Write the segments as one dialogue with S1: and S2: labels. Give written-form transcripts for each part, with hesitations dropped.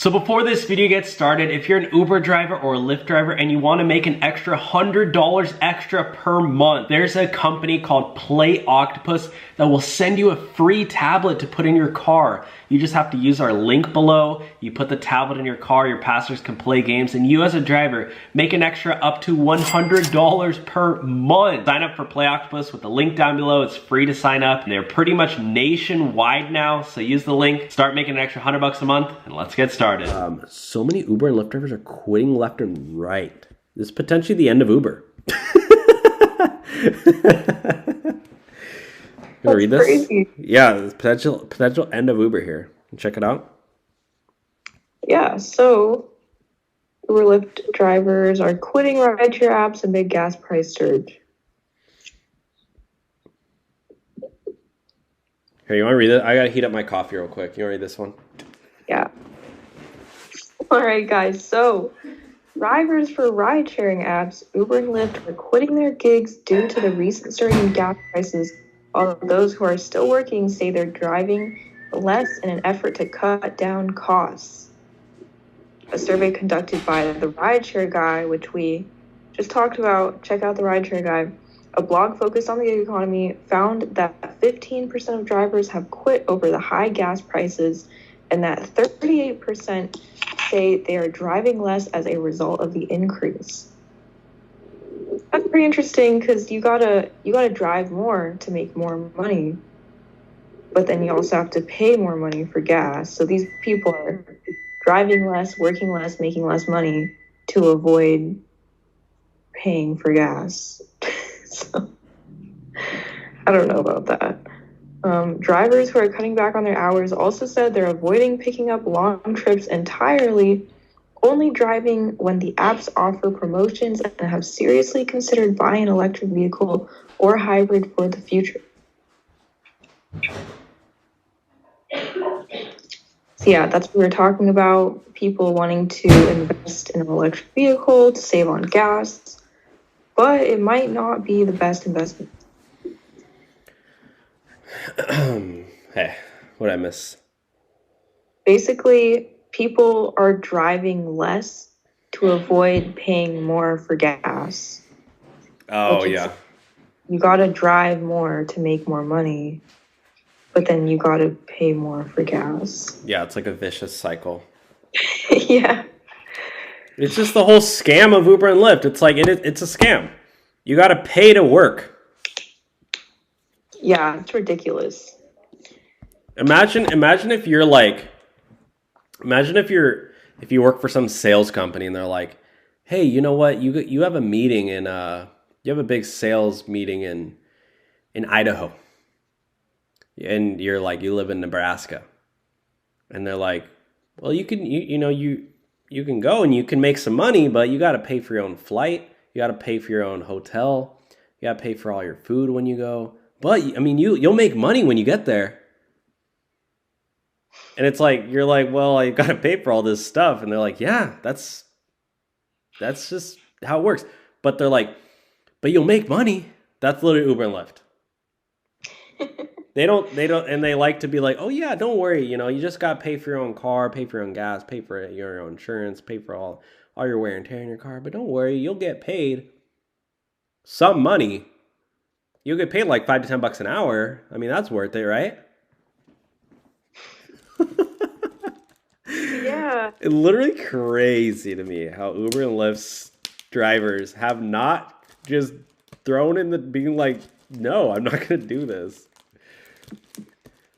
S1: So before this video gets started, if you're an Uber driver or a Lyft driver and you want to make an extra $100 extra per month, there's a company called Play Octopus that will send you a free tablet to put in your car. You just have to use our link below. You put the tablet in your car, your passengers can play games, and you as a driver make an extra up to $100 per month. Sign up for Play Octopus with the link down below. It's free to sign up. They're pretty much nationwide now, so use the link, start making an extra $100 a month, and let's get started. So many Uber and Lyft drivers are quitting left and right. This is potentially the end of Uber. Gonna read this? Crazy. Yeah, the potential end of Uber here. Check it out.
S2: Yeah, so Uber Lyft drivers are quitting rideshare apps amid gas price surge.
S1: Here, you want to read it? I gotta heat up my coffee real quick. You want to read this one?
S2: Yeah. All right, guys. So, drivers for ride-sharing apps, Uber and Lyft, are quitting their gigs due to the recent surge in gas prices, while those who are still working say they're driving less in an effort to cut down costs. A survey conducted by the Rideshare Guy, which we just talked about, check out the Rideshare Guy, a blog focused on the gig economy, found that 15% of drivers have quit over the high gas prices, and that 38% say they are driving less as a result of the increase. That's pretty interesting because you gotta drive more to make more money, but then you also have to pay more money for gas. So these people are driving less, working less, making less money to avoid paying for gas. So I don't know about that. Drivers who are cutting back on their hours also said they're avoiding picking up long trips entirely, only driving when the apps offer promotions, and have seriously considered buying an electric vehicle or hybrid for the future. So yeah, that's what we're talking about. People wanting to invest in an electric vehicle to save on gas, but it might not be the best investment.
S1: Hey, what'd I miss?
S2: Basically, people are driving less to avoid paying more for gas.
S1: Oh, yeah.
S2: You gotta drive more to make more money, but then you gotta pay more for gas.
S1: Yeah, it's like a vicious cycle.
S2: Yeah.
S1: It's just the whole scam of Uber and Lyft. It's like, it's a scam. You gotta pay to work.
S2: Yeah, it's ridiculous.
S1: Imagine if you're like, if you work for some sales company and they're like, hey, you know what? You have a meeting you have a big sales meeting in Idaho. And you're like, you live in Nebraska. And they're like, well, you can go and you can make some money, but you got to pay for your own flight. You got to pay for your own hotel. You got to pay for all your food when you go. But I mean, you'll make money when you get there. And it's like, you're like, well, I got to pay for all this stuff. And they're like, yeah, that's just how it works. But they're like, but you'll make money. That's literally Uber and Lyft. They don't, and they like to be like, oh yeah, don't worry. You just got to pay for your own car, pay for your own gas, pay for your own insurance, pay for all your wear and tear in your car. But don't worry, you'll get paid some money. You'll get paid like $5 to $10 an hour. I mean, that's worth it, right?
S2: Yeah.
S1: It's literally crazy to me how Uber and Lyft's drivers have not just thrown in being like, no, I'm not going to do this.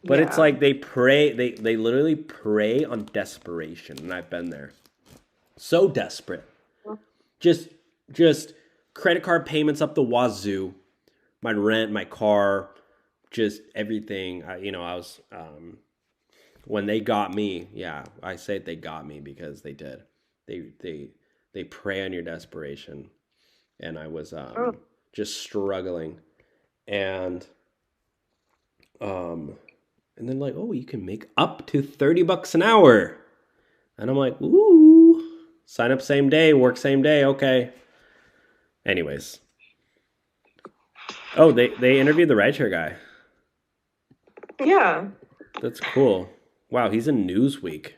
S1: But It's like they literally prey on desperation. And I've been there. So desperate. Just credit card payments up the wazoo. My rent, my car, just everything. I was, when they got me, yeah, I say they got me because they did. They prey on your desperation. And I was just struggling. And then like, oh, you can make up to $30 an hour. And I'm like, ooh, sign up same day, work same day, okay. Anyways. Oh, they interviewed the Rideshare Guy.
S2: Yeah.
S1: That's cool. Wow, he's in Newsweek.